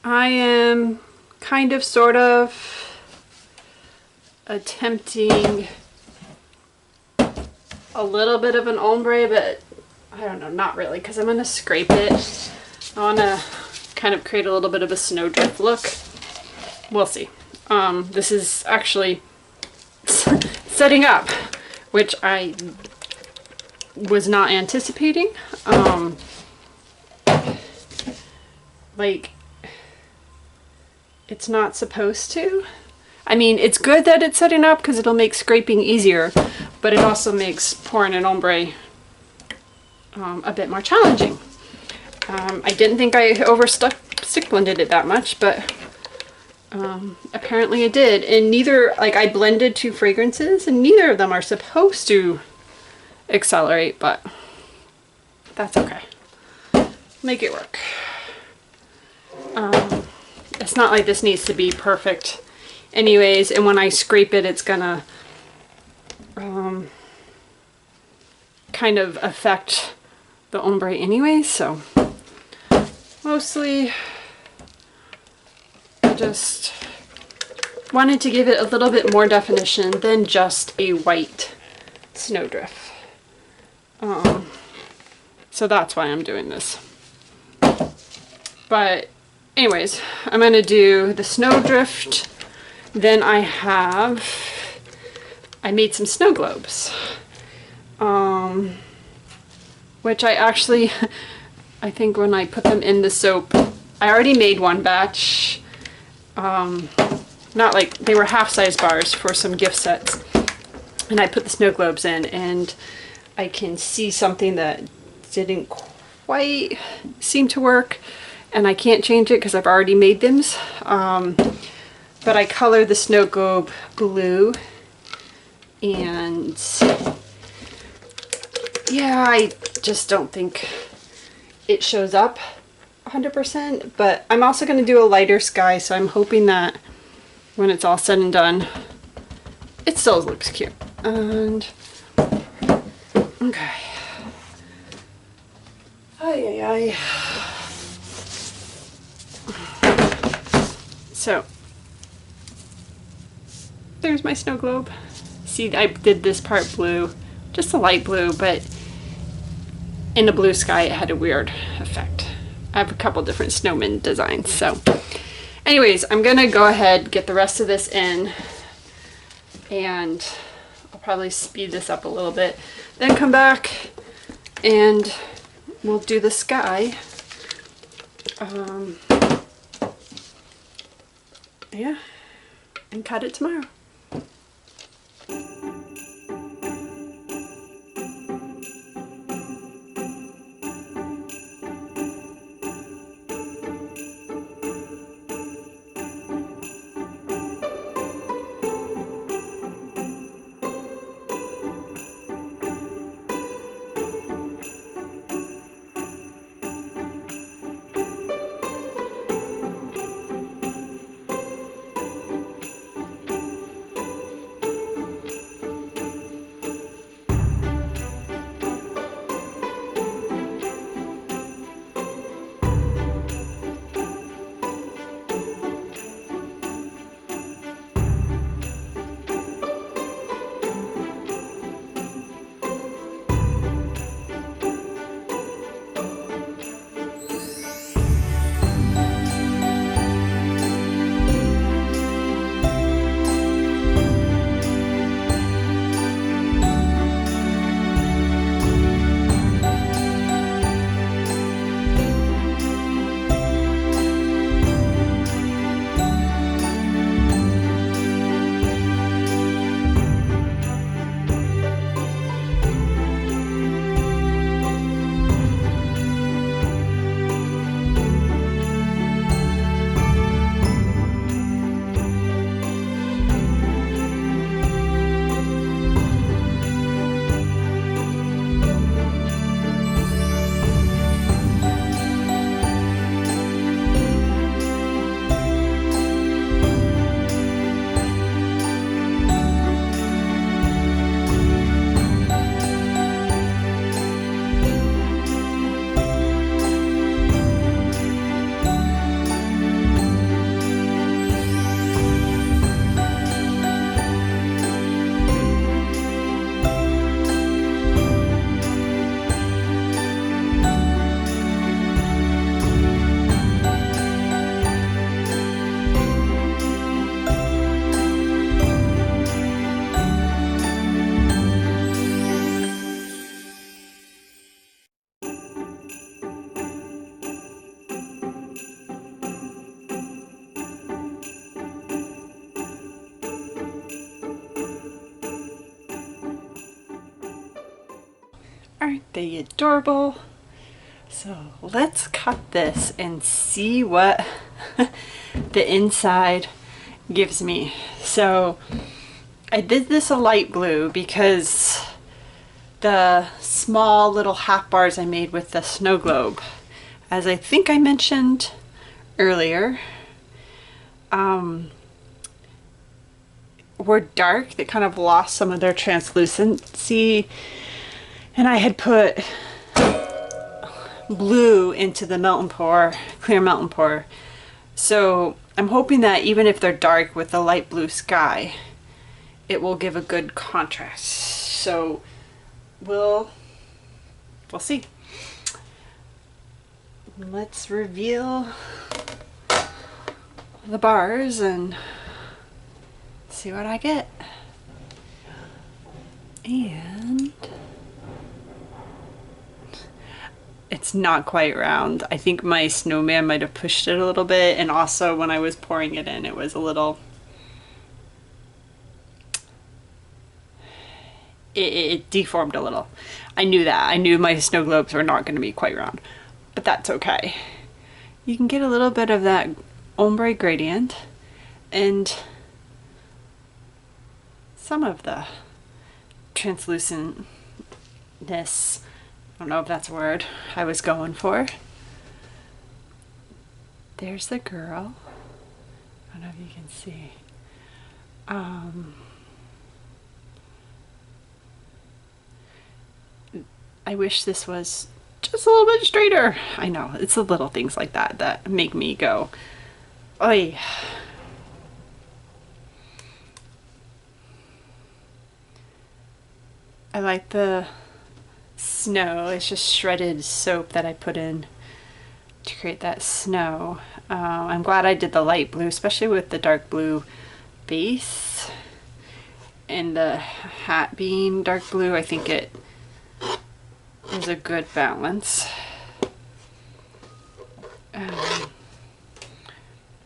I am kind of sort of attempting a little bit of an ombre, but I don't know, not really, because I'm going to scrape it. I want to kind of create a little bit of a snowdrift look. We'll see. This is actually setting up, which I was not anticipating. Like, it's not supposed to. I mean, it's good that it's setting up because it'll make scraping easier, but it also makes pouring an ombre a bit more challenging. I didn't think I stick blended it that much, but apparently it did. And neither, like, I blended two fragrances and neither of them are supposed to accelerate, but that's okay. Make it work. It's not like this needs to be perfect anyways, and when I scrape it, it's gonna kind of affect the ombre anyways, so mostly I just wanted to give it a little bit more definition than just a white snowdrift. So that's why I'm doing this. But anyways, I'm gonna do the snowdrift. Then I made some snow globes, which I think when I put them in the soap, I already made one batch. Not like, they were half-size bars for some gift sets, and I put the snow globes in, and I can see something that didn't quite seem to work, and I can't change it because I've already made them. But I colored the snow globe blue, and yeah, I just don't think it shows up 100%, but I'm also going to do a lighter sky, so I'm hoping that when it's all said and done, it still looks cute. And okay. Ay. So there's my snow globe. See, I did this part blue, just a light blue, but in the blue sky it had a weird effect. I have a couple different snowman designs, so anyways, I'm gonna go ahead, get the rest of this in, and I'll probably speed this up a little bit, then come back and we'll do the sky. Yeah, and cut it tomorrow. Aren't they adorable? So let's cut this and see what the inside gives me. So I did this a light blue because the small little half bars I made with the snow globe, as I think I mentioned earlier, were dark. They kind of lost some of their translucency, and I had put blue into the melt and pour, clear melt and pour. So I'm hoping that even if they're dark with the light blue sky, it will give a good contrast. So we'll see. Let's reveal the bars and see what I get. And it's not quite round. I think my snowman might have pushed it a little bit, and also when I was pouring it in, it was a little, it deformed a little. I knew that. I knew my snow globes were not going to be quite round, but that's okay. You can get a little bit of that ombre gradient and some of the translucentness, I don't know if that's a word, I was going for. There's the girl. I don't know if you can see. I wish this was just a little bit straighter. I know, it's the little things like that that make me go, oy. I like the snow. It's just shredded soap that I put in to create that snow. I'm glad I did the light blue, especially with the dark blue base and the hat being dark blue. I think it is a good balance.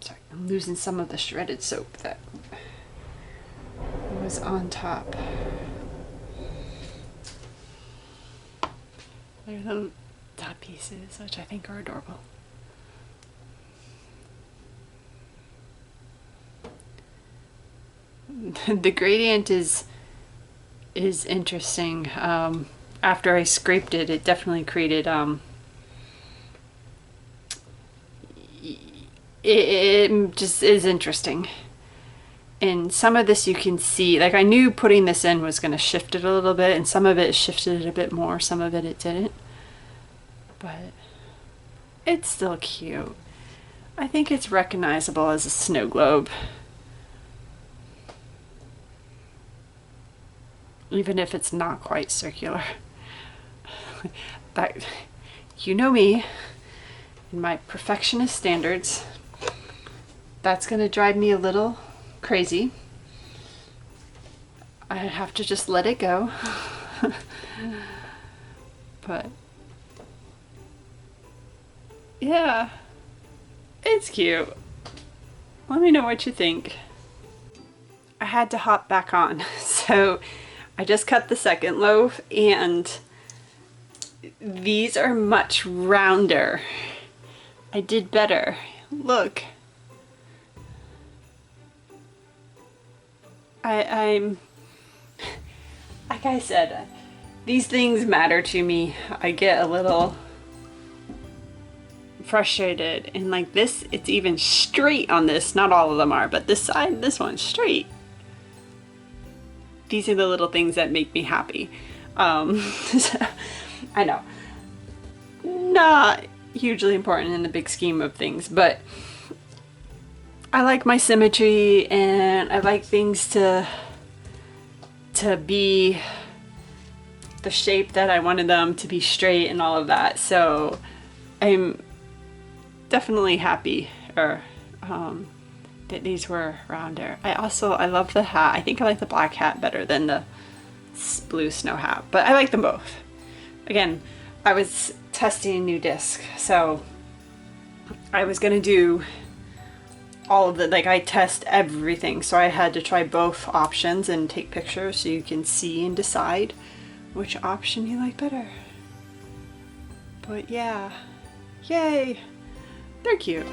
Sorry, I'm losing some of the shredded soap that was on top. They're the dot pieces, which I think are adorable. The gradient is interesting. After I scraped it, it definitely created it just is interesting. And some of this you can see, like I knew putting this in was going to shift it a little bit, and some of it shifted it a bit more, some of it didn't. But it's still cute. I think it's recognizable as a snow globe. Even if it's not quite circular. But you know me and my perfectionist standards. That's going to drive me a little crazy. I have to just let it go. But yeah, it's cute. Let me know what you think. I had to hop back on, so I just cut the second loaf, and these are much rounder. I did better. Look. I'm like I said, these things matter to me. I get a little frustrated, and like this, it's even straight on this. Not all of them are, but this side, this one's straight. These are the little things that make me happy. I know, not hugely important in the big scheme of things, but I like my symmetry, and I like things to be the shape that I wanted them to be, straight and all of that. So I'm definitely happy that these were rounder. I love the hat. I think I like the black hat better than the blue snow hat, but I like them both. Again, I was testing a new disc, so I was gonna do all of the, like, I test everything, so I had to try both options and take pictures so you can see and decide which option you like better. But yeah, yay! They're cute.